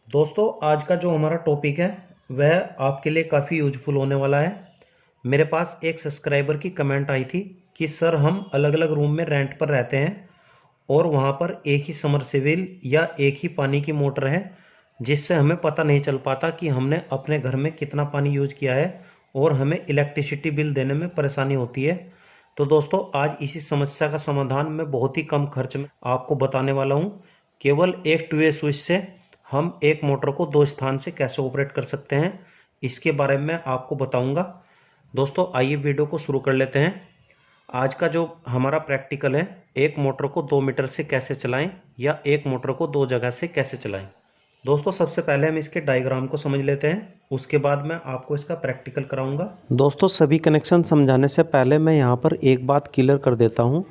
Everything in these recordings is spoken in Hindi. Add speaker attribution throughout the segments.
Speaker 1: दोस्तों आज का जो हमारा टॉपिक है वह आपके लिए काफ़ी यूजफुल होने वाला है। मेरे पास एक सब्सक्राइबर की कमेंट आई थी कि सर हम अलग अलग रूम में रेंट पर रहते हैं और वहाँ पर एक ही समरसेबिल या एक ही पानी की मोटर है, जिससे हमें पता नहीं चल पाता कि हमने अपने घर में कितना पानी यूज किया है और हमें इलेक्ट्रिसिटी बिल देने में परेशानी होती है। तो दोस्तों आज इसी समस्या का समाधान मैं बहुत ही कम खर्च में आपको बताने वाला हूँ। केवल एक टू वे स्विच से हम एक मोटर को दो स्थान से कैसे ऑपरेट कर सकते हैं, इसके बारे में आपको बताऊंगा। दोस्तों आइए वीडियो को शुरू कर लेते हैं। आज का जो हमारा प्रैक्टिकल है, एक मोटर को 2 मीटर से कैसे चलाएं या एक मोटर को दो जगह से कैसे चलाएं। दोस्तों सबसे पहले हम इसके डायग्राम को समझ लेते हैं, उसके बाद मैं आपको इसका प्रैक्टिकल कराऊंगा। दोस्तों सभी कनेक्शन समझाने से पहले मैं यहाँ पर एक बात क्लियर कर देता हूँ।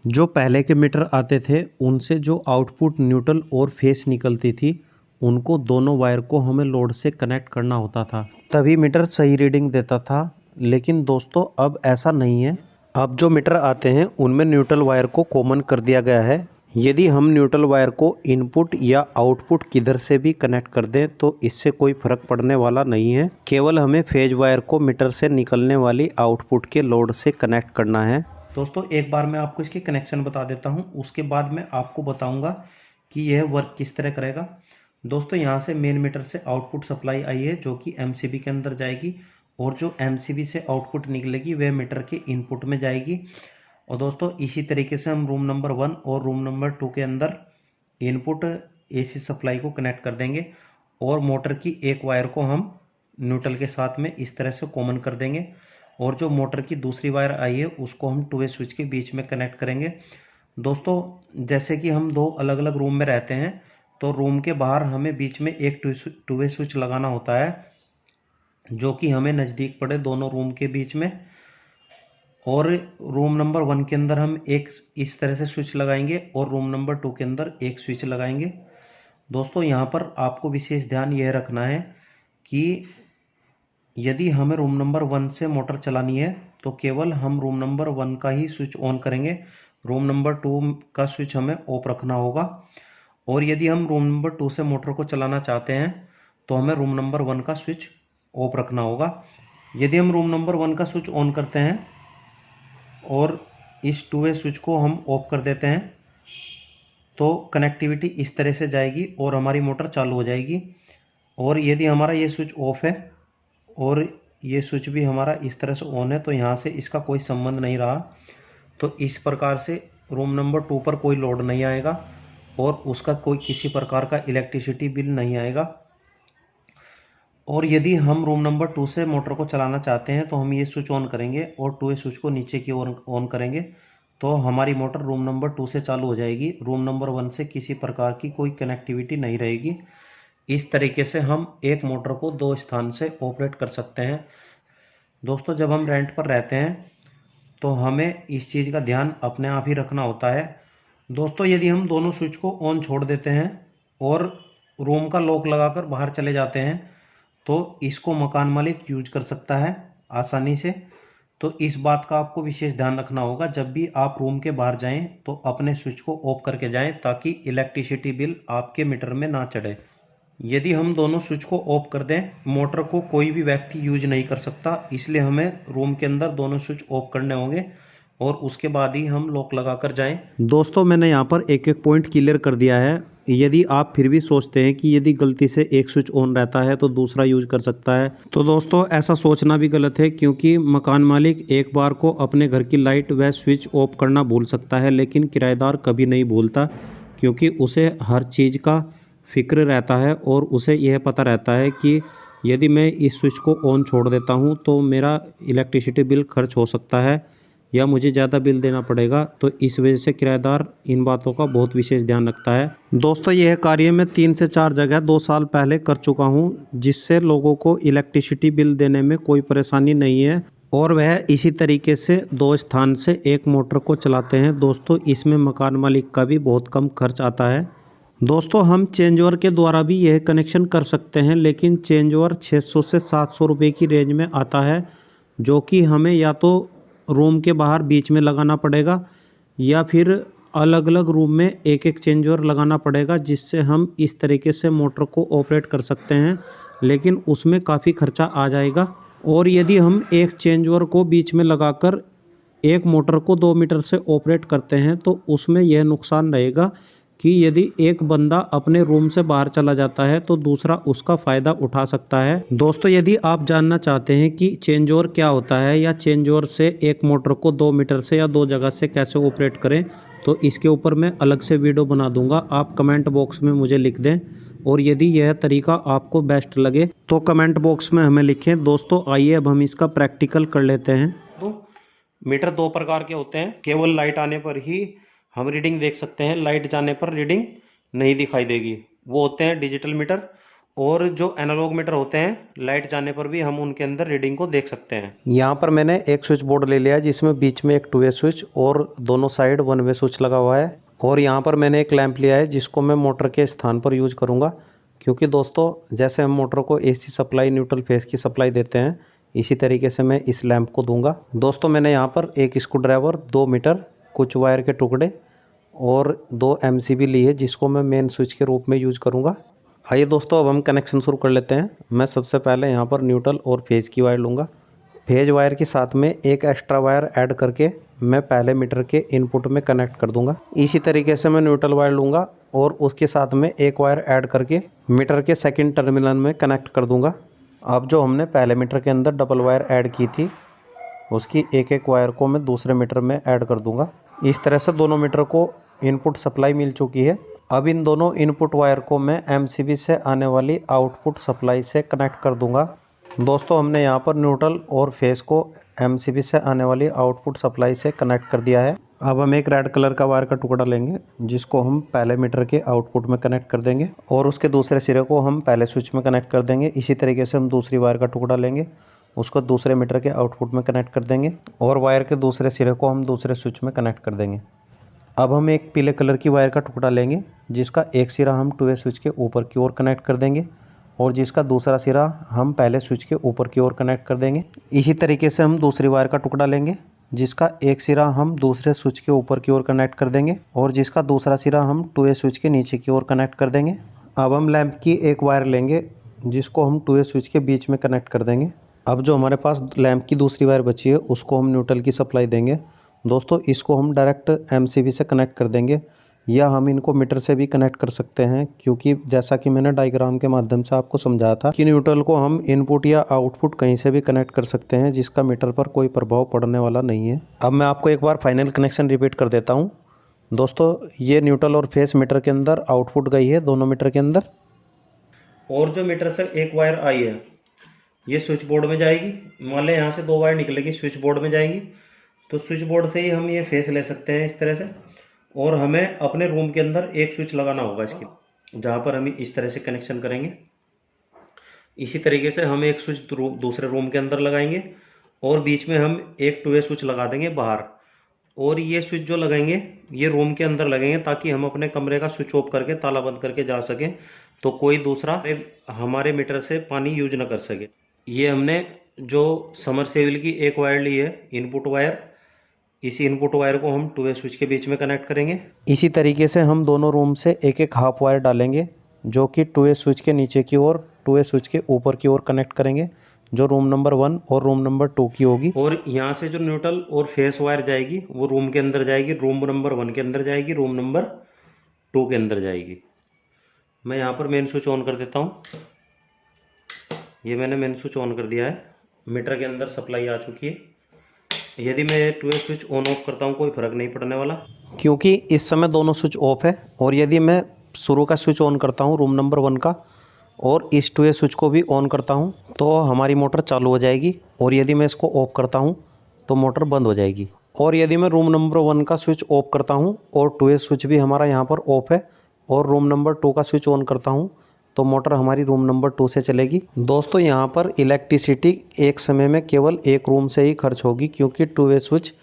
Speaker 1: जो पहले के मीटर आते थे उनसे जो आउटपुट न्यूट्रल और फेस निकलती थी, उनको दोनों वायर को हमें लोड से कनेक्ट करना होता था, तभी मीटर सही रीडिंग देता था। लेकिन दोस्तों अब ऐसा नहीं है। अब जो मीटर आते हैं उनमें न्यूट्रल वायर को कॉमन कर दिया गया है। यदि हम न्यूट्रल वायर को इनपुट या आउटपुट किधर से भी कनेक्ट कर दें तो इससे कोई फर्क पड़ने वाला नहीं है। केवल हमें फेज वायर को मीटर से निकलने वाली आउटपुट के लोड से कनेक्ट करना है। दोस्तों एक बार मैं आपको इसके कनेक्शन बता देता हूँ, उसके बाद मैं आपको बताऊंगा कि यह वर्क किस तरह करेगा। दोस्तों यहाँ से मेन मीटर से आउटपुट सप्लाई आई है जो कि एमसीबी के अंदर जाएगी, और जो एमसीबी से आउटपुट निकलेगी वह मीटर के इनपुट में जाएगी। और दोस्तों इसी तरीके से हम रूम नंबर 1 और रूम नंबर 2 के अंदर इनपुट एसी सप्लाई को कनेक्ट कर देंगे और मोटर की एक वायर को हम न्यूट्रल के साथ में इस तरह से कॉमन कर देंगे, और जो मोटर की दूसरी वायर आई है उसको हम टू वे स्विच के बीच में कनेक्ट करेंगे। दोस्तों जैसे कि हम दो अलग अलग रूम में रहते हैं तो रूम के बाहर हमें बीच में एक टू वे स्विच लगाना होता है जो कि हमें नज़दीक पड़े दोनों रूम के बीच में। और रूम नंबर 1 के अंदर हम एक इस तरह से स्विच लगाएंगे और रूम नंबर 2 के अंदर एक स्विच लगाएंगे। दोस्तों यहाँ पर आपको विशेष ध्यान यह रखना है कि यदि हमें रूम नंबर 1 से मोटर चलानी है तो केवल हम रूम नंबर 1 का ही स्विच ऑन करेंगे, रूम नंबर 2 का स्विच हमें ऑफ रखना होगा। और यदि हम रूम नंबर 2 से मोटर को चलाना चाहते हैं तो हमें रूम नंबर 1 का स्विच ऑफ रखना होगा। यदि हम रूम नंबर 1 का स्विच ऑन करते हैं और इस टू वे स्विच को हम ऑफ कर देते हैं तो कनेक्टिविटी इस तरह से जाएगी और हमारी मोटर चालू हो जाएगी। और यदि हमारा ये स्विच ऑफ है और ये स्विच भी हमारा इस तरह से ऑन है तो यहाँ से इसका कोई संबंध नहीं रहा, तो इस प्रकार से रूम नंबर 2 पर कोई लोड नहीं आएगा और उसका कोई किसी प्रकार का इलेक्ट्रिसिटी बिल नहीं आएगा। और यदि हम रूम नंबर 2 से मोटर को चलाना चाहते हैं तो हम ये स्विच ऑन करेंगे और टू वे स्विच को नीचे की ओर ऑन करेंगे तो हमारी मोटर रूम नंबर 2 से चालू हो जाएगी, रूम नंबर 1 से किसी प्रकार की कोई कनेक्टिविटी नहीं रहेगी। इस तरीके से हम एक मोटर को दो स्थान से ऑपरेट कर सकते हैं। दोस्तों जब हम रेंट पर रहते हैं तो हमें इस चीज़ का ध्यान अपने आप ही रखना होता है। दोस्तों यदि हम दोनों स्विच को ऑन छोड़ देते हैं और रूम का लॉक लगाकर बाहर चले जाते हैं तो इसको मकान मालिक यूज कर सकता है आसानी से। तो इस बात का आपको विशेष ध्यान रखना होगा, जब भी आप रूम के बाहर जाएं तो अपने स्विच को ऑफ करके जाएं ताकि इलेक्ट्रिसिटी बिल आपके मीटर में ना चढ़े। यदि हम दोनों स्विच को ऑफ कर दें मोटर को कोई भी व्यक्ति यूज नहीं कर सकता, इसलिए हमें रूम के अंदर दोनों स्विच ऑफ करने होंगे और उसके बाद ही हम लॉक लगा कर जाएं। दोस्तों मैंने यहाँ पर एक एक पॉइंट क्लियर कर दिया है। यदि आप फिर भी सोचते हैं कि यदि गलती से एक स्विच ऑन रहता है तो दूसरा यूज कर सकता है, तो दोस्तों ऐसा सोचना भी गलत है, क्योंकि मकान मालिक एक बार को अपने घर की लाइट व स्विच ऑफ करना भूल सकता है लेकिन किराएदार कभी नहीं भूलता, क्योंकि उसे हर चीज़ का फिक्र रहता है और उसे यह पता रहता है कि यदि मैं इस स्विच को ऑन छोड़ देता हूं तो मेरा इलेक्ट्रिसिटी बिल खर्च हो सकता है या मुझे ज़्यादा बिल देना पड़ेगा। तो इस वजह से किराएदार इन बातों का बहुत विशेष ध्यान रखता है। दोस्तों यह कार्य मैं 3 से 4 जगह 2 साल पहले कर चुका हूं, जिससे लोगों को इलेक्ट्रिसिटी बिल देने में कोई परेशानी नहीं है और वह इसी तरीके से दो स्थान से एक मोटर को चलाते हैं। दोस्तों इसमें मकान मालिक का भी बहुत कम खर्च आता है। दोस्तों हम चेंज ओवर के द्वारा भी यह कनेक्शन कर सकते हैं, लेकिन चेंज ओवर 600 से 700 रुपये की रेंज में आता है, जो कि हमें या तो रूम के बाहर बीच में लगाना पड़ेगा या फिर अलग अलग रूम में एक एक चेंज ओवर लगाना पड़ेगा, जिससे हम इस तरीके से मोटर को ऑपरेट कर सकते हैं, लेकिन उसमें काफ़ी खर्चा आ जाएगा। और यदि हम एक चेंज ओवर को बीच में लगाकर एक मोटर को 2 मीटर से ऑपरेट करते हैं तो उसमें यह नुकसान रहेगा कि यदि एक बंदा अपने रूम से बाहर चला जाता है तो दूसरा उसका फ़ायदा उठा सकता है। दोस्तों, यदि आप जानना चाहते हैं कि चेंज ओवर क्या होता है या चेंज ओवर से एक मोटर को 2 मीटर से या 2 जगह से कैसे ऑपरेट करें, तो इसके ऊपर मैं अलग से वीडियो बना दूंगा। आप कमेंट बॉक्स में मुझे लिख दें, और यदि यह तरीका आपको बेस्ट लगे तो कमेंट बॉक्स में हमें लिखें। दोस्तों, आइए अब हम इसका प्रैक्टिकल कर लेते हैं। तो मीटर 2 प्रकार के होते हैं। केवल लाइट आने पर ही हम रीडिंग देख सकते हैं, लाइट जाने पर रीडिंग नहीं दिखाई देगी। वो होते हैं डिजिटल मीटर। और जो एनालॉग मीटर होते हैं, लाइट जाने पर भी हम उनके अंदर रीडिंग को देख सकते हैं। यहाँ पर मैंने एक स्विच बोर्ड ले लिया है, जिसमें बीच में एक 2 वे स्विच और दोनों साइड 1 वे स्विच लगा हुआ है। और यहाँ पर मैंने एक लैंप लिया है, जिसको मैं मोटर के स्थान पर यूज करूँगा। क्योंकि दोस्तों, जैसे हम मोटर को AC सप्लाई, न्यूट्रल फेस की सप्लाई देते हैं, इसी तरीके से मैं इस लैंप को दूंगा। दोस्तों, मैंने यहाँ पर एक स्क्रू ड्राइवर, 2 मीटर, कुछ वायर के टुकड़े और 2 MCB ली है, जिसको मैं मेन स्विच के रूप में यूज करूँगा। आइए दोस्तों, अब हम कनेक्शन शुरू कर लेते हैं। मैं सबसे पहले यहाँ पर न्यूट्रल और फेज की वायर लूँगा। फेज वायर के साथ में एक एक्स्ट्रा वायर ऐड करके मैं पहले मीटर के इनपुट में कनेक्ट कर दूंगा। इसी तरीके से मैं न्यूट्रल वायर लूँगा और उसके साथ में एक वायर ऐड करके मीटर के सेकंड टर्मिनल में कनेक्ट कर दूंगा। अब जो हमने पहले मीटर के अंदर डबल वायर ऐड की थी, उसकी एक एक वायर को मैं दूसरे मीटर में ऐड कर दूंगा। इस तरह से दोनों मीटर को इनपुट सप्लाई मिल चुकी है। अब इन दोनों इनपुट वायर को मैं MCB से आने वाली आउटपुट सप्लाई से कनेक्ट कर दूंगा। दोस्तों, हमने यहाँ पर न्यूट्रल और फेस को MCB से आने वाली आउटपुट सप्लाई से कनेक्ट कर दिया है। अब हम एक रेड कलर का वायर का टुकड़ा लेंगे, जिसको हम पहले मीटर के आउटपुट में कनेक्ट कर देंगे और उसके दूसरे सिरे को हम पहले स्विच में कनेक्ट कर देंगे। इसी तरीके से हम दूसरी वायर का टुकड़ा लेंगे, उसको दूसरे मीटर के आउटपुट में कनेक्ट कर देंगे और वायर के दूसरे सिरे को हम दूसरे स्विच में कनेक्ट कर देंगे। अब हम एक पीले कलर की वायर का टुकड़ा लेंगे, जिसका एक सिरा हम 2 वे स्विच के ऊपर की ओर कनेक्ट कर देंगे और जिसका दूसरा सिरा हम पहले स्विच के ऊपर की ओर कनेक्ट कर देंगे। इसी तरीके से हम दूसरी वायर का टुकड़ा लेंगे, जिसका एक सिरा हम दूसरे स्विच के ऊपर की ओर कनेक्ट कर देंगे और जिसका दूसरा सिरा हम 2 वे स्विच के नीचे की ओर कनेक्ट कर देंगे। अब हम लैंप की एक वायर लेंगे, जिसको हम 2 वे स्विच के बीच में कनेक्ट कर देंगे। अब जो हमारे पास लैंप की दूसरी वायर बची है, उसको हम न्यूट्रल की सप्लाई देंगे। दोस्तों, इसको हम डायरेक्ट MCB से कनेक्ट कर देंगे या हम इनको मीटर से भी कनेक्ट कर सकते हैं, क्योंकि जैसा कि मैंने डायग्राम के माध्यम से आपको समझाया था कि न्यूट्रल को हम इनपुट या आउटपुट कहीं से भी कनेक्ट कर सकते हैं, जिसका मीटर पर कोई प्रभाव पड़ने वाला नहीं है। अब मैं आपको एक बार फाइनल कनेक्शन रिपीट कर देता हूँ। दोस्तों, ये न्यूट्रल और फेस मीटर के अंदर आउटपुट गई है, दोनों मीटर के अंदर, और जो मीटर से एक वायर आई है ये स्विच बोर्ड में जाएगी। मान लें यहाँ से 2 वायर निकलेगी, स्विच बोर्ड में जाएंगी, तो स्विच बोर्ड से ही हम ये फेस ले सकते हैं इस तरह से। और हमें अपने रूम के अंदर एक स्विच लगाना होगा इसकी, जहाँ पर हम इस तरह से कनेक्शन करेंगे। इसी तरीके से हम एक स्विच दूसरे रूम के अंदर लगाएंगे और बीच में हम एक 2 वे स्विच लगा देंगे बाहर। और ये स्विच जो लगाएंगे ये रूम के अंदर लगेंगे, ताकि हम अपने कमरे का स्विच ऑफ करके ताला बंद करके जा सकें, तो कोई दूसरा हमारे मीटर से पानी यूज ना कर सके। ये हमने जो समरसेबल की एक वायर ली है, इनपुट वायर, इसी इनपुट वायर को हम 2 वे स्विच के बीच में कनेक्ट करेंगे। इसी तरीके से हम दोनों रूम से एक एक हाफ वायर डालेंगे, जो कि 2 वे स्विच के नीचे की ओर 2 वे स्विच के ऊपर की ओर कनेक्ट करेंगे, जो रूम नंबर 1 और रूम नंबर 2 की होगी। और यहाँ से जो न्यूट्रल और फेस वायर जाएगी वो रूम के अंदर जाएगी, रूम नंबर 1 के अंदर जाएगी, रूम नंबर 2 के अंदर जाएगी। मैं यहाँ पर मेन स्विच ऑन कर देता हूँ। ये मैंने मेन स्विच ऑन कर दिया है, मीटर के अंदर सप्लाई आ चुकी है। यदि मैं 2 वे स्विच ऑन ऑफ करता हूँ कोई फ़र्क नहीं पड़ने वाला, क्योंकि इस समय दोनों स्विच ऑफ है। और यदि मैं शुरू का स्विच ऑन करता हूँ रूम नंबर 1 का और इस 2 वे स्विच को भी ऑन करता हूँ, तो हमारी मोटर चालू हो जाएगी। और यदि मैं इसको ऑफ करता हूँ तो मोटर बंद हो जाएगी। और यदि मैं रूम नंबर 1 का स्विच ऑफ करता हूँ और 2 वे स्विच भी हमारा यहाँ पर ऑफ है और रूम नंबर 2 का स्विच ऑन करता हूँ, तो मोटर हमारी रूम नंबर 2 से चलेगी। दोस्तों, यहाँ पर इलेक्ट्रिसिटी एक समय में केवल एक रूम से ही खर्च होगी, क्योंकि 2 वे स्विच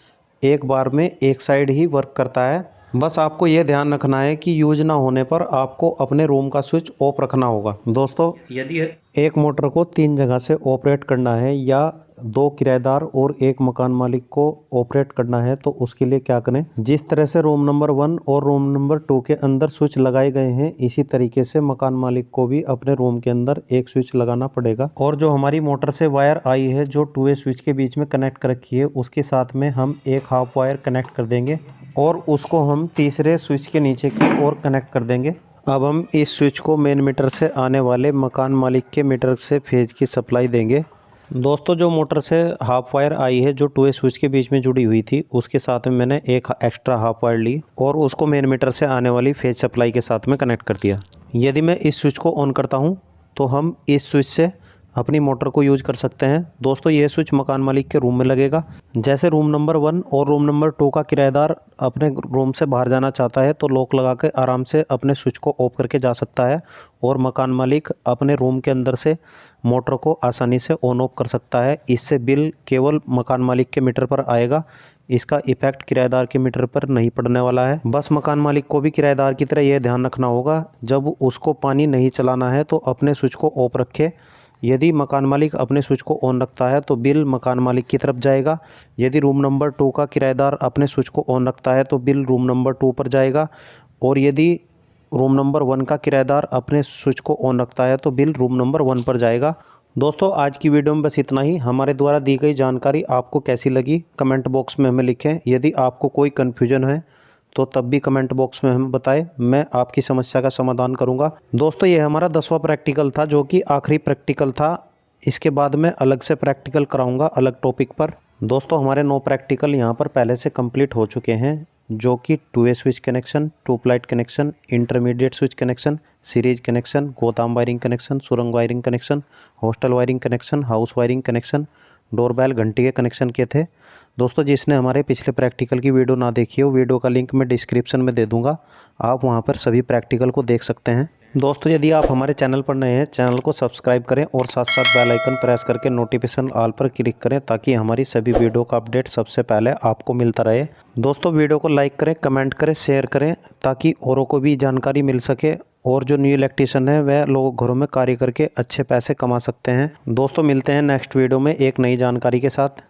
Speaker 1: एक बार में एक साइड ही वर्क करता है। बस आपको यह ध्यान रखना है कि यूज ना होने पर आपको अपने रूम का स्विच ऑफ रखना होगा। दोस्तों, यदि एक मोटर को 3 जगह से ऑपरेट करना है या 2 किराएदार और 1 मकान मालिक को ऑपरेट करना है तो उसके लिए क्या करें। जिस तरह से रूम नंबर 1 और रूम नंबर 2 के अंदर स्विच लगाए गए हैं, इसी तरीके से मकान मालिक को भी अपने रूम के अंदर एक स्विच लगाना पड़ेगा। और जो हमारी मोटर से वायर आई है जो 2 वे स्विच के बीच में कनेक्ट कर रखी है, उसके साथ में हम एक हाफ वायर कनेक्ट कर देंगे और उसको हम तीसरे स्विच के नीचे की ओर कनेक्ट कर देंगे। अब हम इस स्विच को मेन मीटर से आने वाले मकान मालिक के मीटर से फेज की सप्लाई देंगे। दोस्तों, जो मोटर से हाफ वायर आई है जो 2 वे स्विच के बीच में जुड़ी हुई थी, उसके साथ में मैंने एक एक्स्ट्रा हाफ वायर ली और उसको मेन मीटर से आने वाली फेज सप्लाई के साथ में कनेक्ट कर दिया। यदि मैं इस स्विच को ऑन करता हूं तो हम इस स्विच से अपनी मोटर को यूज कर सकते हैं। दोस्तों, यह स्विच मकान मालिक के रूम में लगेगा। जैसे रूम नंबर 1 और रूम नंबर 2 का किराएदार अपने रूम से बाहर जाना चाहता है तो लॉक लगा के आराम से अपने स्विच को ऑफ करके जा सकता है और मकान मालिक अपने रूम के अंदर से मोटर को आसानी से ऑन ऑफ कर सकता है। इससे बिल केवल मकान मालिक के मीटर पर आएगा, इसका इफेक्ट किराएदार के मीटर पर नहीं पड़ने वाला है। बस मकान मालिक को भी किराएदार की तरह यह ध्यान रखना होगा, जब उसको पानी नहीं चलाना है तो अपने स्विच को ऑफ रखे। यदि मकान मालिक अपने स्विच को ऑन रखता है तो बिल मकान मालिक की तरफ जाएगा। यदि रूम नंबर 2 का किराएदार अपने स्विच को ऑन रखता है तो बिल रूम नंबर 2 पर जाएगा और यदि रूम नंबर 1 का किराएदार अपने स्विच को ऑन रखता है तो बिल रूम नंबर 1 पर जाएगा। दोस्तों, आज की वीडियो में बस इतना ही। हमारे द्वारा दी गई जानकारी आपको कैसी लगी कमेंट बॉक्स में हमें लिखें। यदि आपको कोई कन्फ्यूजन है तो तब भी कमेंट बॉक्स में हमें बताएं, मैं आपकी समस्या का समाधान करूंगा। दोस्तों, ये हमारा 10वां प्रैक्टिकल था जो कि आखिरी प्रैक्टिकल था। इसके बाद मैं अलग से प्रैक्टिकल कराऊंगा अलग टॉपिक पर। दोस्तों, हमारे 9 प्रैक्टिकल यहाँ पर पहले से कंप्लीट हो चुके हैं, जो कि 2 वे switch connection, tube light connection, intermediate switch connection, series connection, गोदाम वायरिंग कनेक्शन, सुरंग wiring connection, hostel wiring connection, house wiring connection, doorbell घंटी के कनेक्शन के थे। दोस्तों, जिसने हमारे पिछले प्रैक्टिकल की वीडियो ना देखी हो, वीडियो का लिंक मैं डिस्क्रिप्शन में दे दूंगा, आप वहां पर सभी प्रैक्टिकल को देख सकते हैं। दोस्तों, यदि आप हमारे चैनल पर नए हैं, चैनल को सब्सक्राइब करें और साथ साथ बेल आइकन प्रेस करके नोटिफिकेशन ऑल पर क्लिक करें ताकि हमारी सभी वीडियो का अपडेट सबसे पहले आपको मिलता रहे। दोस्तों, वीडियो को लाइक करें, कमेंट करें, शेयर करें ताकि औरों को भी जानकारी मिल सके और जो न्यू इलेक्ट्रीशियन है वह लोग घरों में कार्य करके अच्छे पैसे कमा सकते हैं। दोस्तों, मिलते हैं नेक्स्ट वीडियो में एक नई जानकारी के साथ।